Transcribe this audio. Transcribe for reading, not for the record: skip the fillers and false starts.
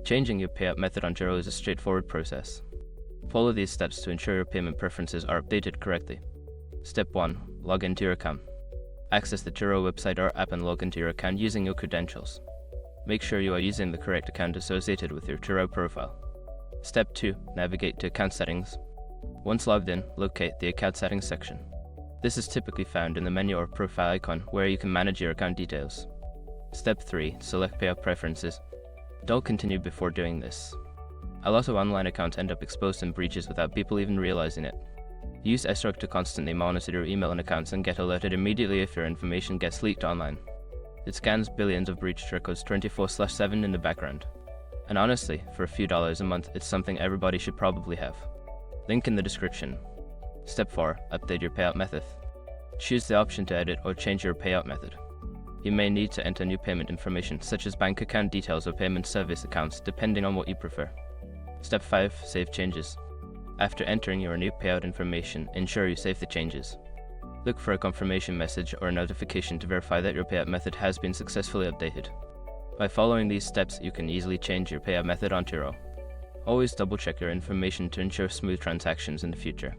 Changing your payout method on Turo is a straightforward process. Follow these steps to ensure your payment preferences are updated correctly. Step 1. Log into your account. Access the Turo website or app and log into your account using your credentials. Make sure you are using the correct account associated with your Turo profile. Step 2. Navigate to Account Settings. Once logged in, locate the Account Settings section. This is typically found in the menu or profile icon where you can manage your account details. Step 3. Select Payout Preferences. Don't continue before doing this. A lot of online accounts end up exposed in breaches without people even realizing it. Use SROC to constantly monitor your email and accounts and get alerted immediately if your information gets leaked online. It scans billions of breached records 24/7 in the background. And honestly, for a few dollars a month, it's something everybody should probably have. Link in the description. Step 4. Update your payout method. Choose the option to edit or change your payout method. You may need to enter new payment information such as bank account details or payment service accounts depending on what you prefer. Step 5. Save changes. After entering your new payout information, ensure you save the changes. Look for a confirmation message or a notification to verify that your payout method has been successfully updated. By following these steps, you can easily change your payout method on Turo. Always double check your information to ensure smooth transactions in the future.